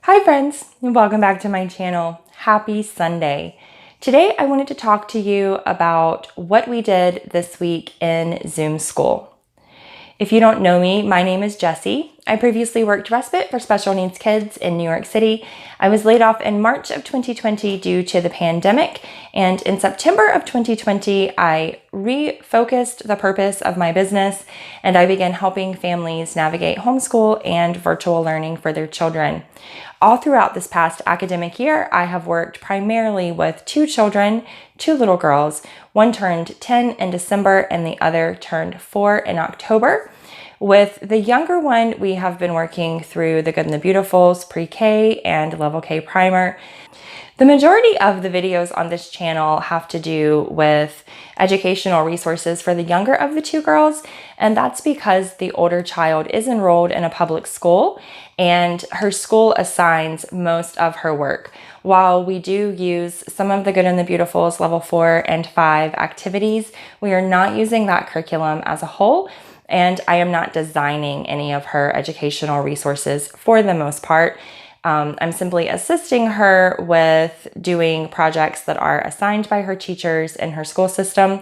Hi friends, and welcome back to my channel. Happy Sunday. Today I wanted to talk to you about what we did this week in Zoom school. If you don't know me, my name is Jessie. I previously worked respite for special needs kids in New York City. I was laid off in March of 2020 due to the pandemic, and in September of 2020, I refocused the purpose of my business, and I began helping families navigate homeschool and virtual learning for their children. All throughout this past academic year, I have worked primarily with two children, two little girls. One turned 10 in December and the other turned 4 in October. With the younger one, we have been working through the Good and the Beautifuls, pre-K and level K primer. The majority of the videos on this channel have to do with educational resources for the younger of the two girls, and that's because the older child is enrolled in a public school and her school assigns most of her work. While we do use some of the Good and the Beautifuls level 4 and 5 activities, we are not using that curriculum as a whole, and I am not designing any of her educational resources for the most part. I'm simply assisting her with doing projects that are assigned by her teachers in her school system.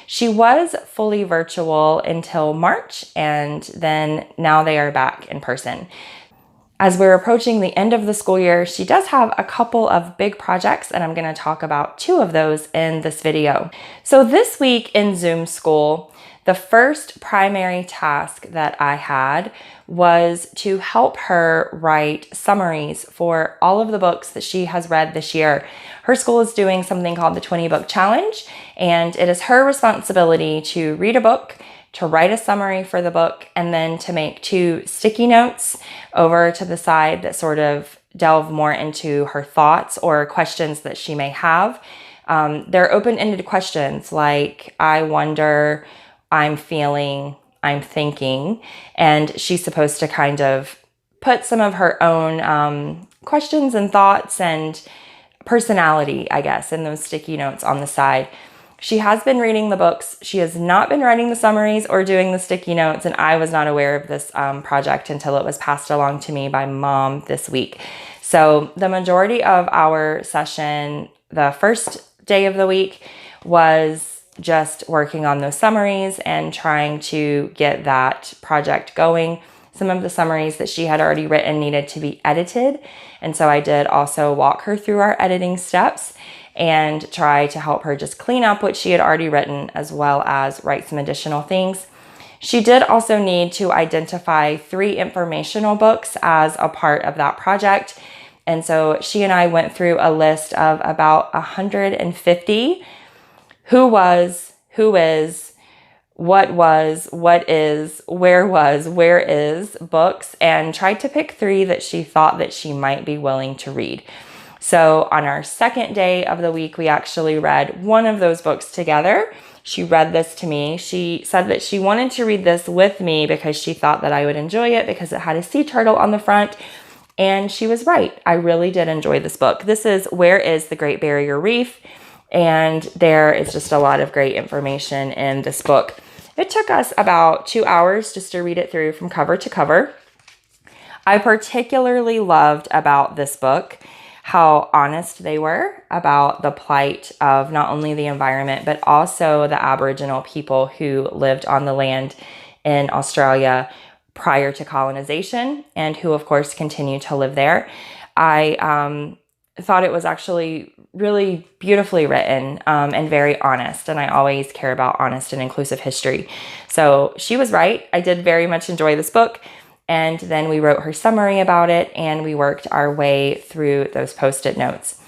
She was fully virtual until March, and then now they are back in person. As we're approaching the end of the school year, she does have a couple of big projects, and I'm going to talk about two of those in this video. So this week in Zoom school, the first primary task that I had was to help her write summaries for all of the books that she has read this year. Her school is doing something called the 20 Book Challenge, and it is her responsibility to read a book, to write a summary for the book, and then to make 2 sticky notes over to the side that sort of delve more into her thoughts or questions that she may have. They're open-ended questions like, I wonder, I'm feeling, I'm thinking, and she's supposed to kind of put some of her own questions and thoughts and personality, I guess, in those sticky notes on the side. She has been reading the books. She has not been writing the summaries or doing the sticky notes, and I was not aware of this project until it was passed along to me by Mom this week. So the majority of our session, the first day of the week, was just working on those summaries and trying to get that project going. Some of the summaries that she had already written needed to be edited, and so I did also walk her through our editing steps and try to help her just clean up what she had already written as well as write some additional things. She did also need to identify 3 informational books as a part of that project, and so she and I went through a list of about 150 who was, who is, what is, where is books, and tried to pick 3 that she thought that she might be willing to read. So on our second day of the week, we actually read one of those books together. She read this to me. She said that she wanted to read this with me because she thought that I would enjoy it because it had a sea turtle on the front. And she was right. I really did enjoy this book. This is Where is the Great Barrier Reef? And there is just a lot of great information in this book. It took us about 2 hours just to read it through from cover to cover. I particularly loved about this book how honest they were about the plight of not only the environment, but also the Aboriginal people who lived on the land in Australia prior to colonization and who, of course, continue to live there. I thought it was actually really beautifully written and very honest, and I always care about honest and inclusive history. So she was right. I did very much enjoy this book. And then we wrote her summary about it, and we worked our way through those post-it notes.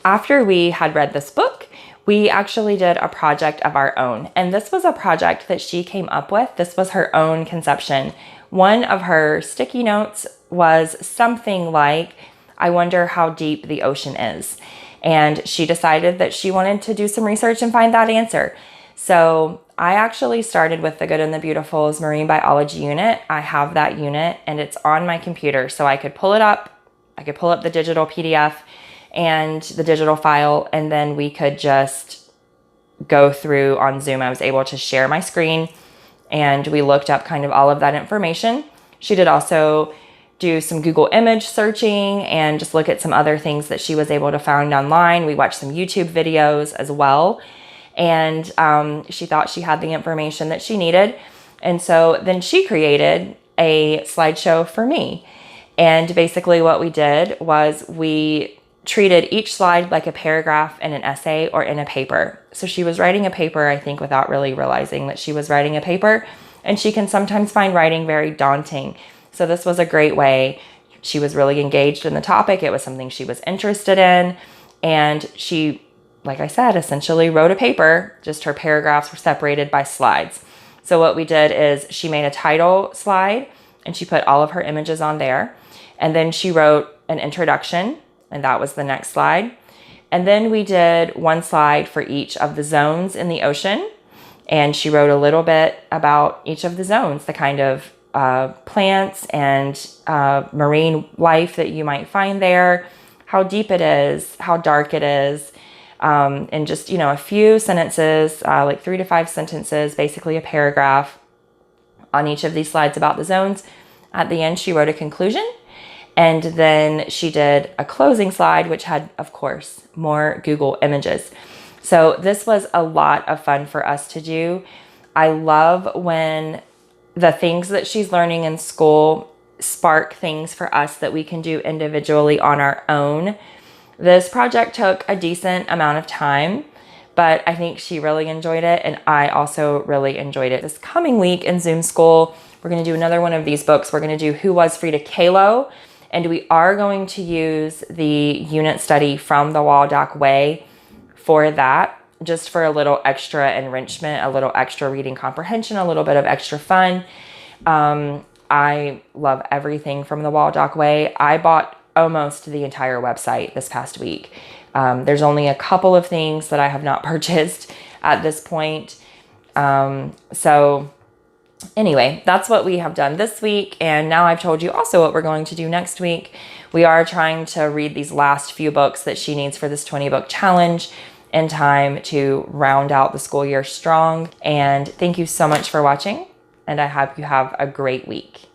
After we had read this book, we actually did a project of our own. And this was a project that she came up with. This was her own conception. One of her sticky notes was something like, I wonder how deep the ocean is. And she decided that she wanted to do some research and find that answer. So I actually started with the Good and the Beautiful's marine biology unit. I have that unit and it's on my computer, so I could pull it up. I could pull up the digital PDF and the digital file, and then we could just go through on Zoom. I was able to share my screen and we looked up kind of all of that information. She did also do some Google image searching and just look at some other things that she was able to find online. We watched some YouTube videos as well. And she thought she had the information that she needed. And so then she created a slideshow for me. And basically what we did was we treated each slide like a paragraph in an essay or in a paper. So she was writing a paper, I think, without really realizing that she was writing a paper. And she can sometimes find writing very daunting. So this was a great way. She was really engaged in the topic. It was something she was interested in. And she, like I said, essentially wrote a paper. Just her paragraphs were separated by slides. So what we did is she made a title slide and she put all of her images on there. And then she wrote an introduction, and that was the next slide. And then we did one slide for each of the zones in the ocean. And she wrote a little bit about each of the zones, the kind of plants and marine life that you might find there, how deep it is, how dark it is, and just, a few sentences, like 3 to 5 sentences, basically a paragraph on each of these slides about the zones. At the end, she wrote a conclusion, and then she did a closing slide, which had, of course, more Google images. So this was a lot of fun for us to do. I love when the things that she's learning in school spark things for us that we can do individually on our own. This project took a decent amount of time, but I think she really enjoyed it, and I also really enjoyed it. This coming week in Zoom School, we're going to do another one of these books. We're going to do Who Was Frida Kahlo, and we are going to use the unit study from the Waldock Way for that, just for a little extra enrichment, a little extra reading comprehension, a little bit of extra fun. I love everything from the Waldock Way. I bought almost the entire website this past week. There's only a couple of things that I have not purchased at this point. So anyway, that's what we have done this week. And now I've told you also what we're going to do next week. We are trying to read these last few books that she needs for this 20-book challenge in time to round out the school year strong. And thank you so much for watching, and I hope you have a great week.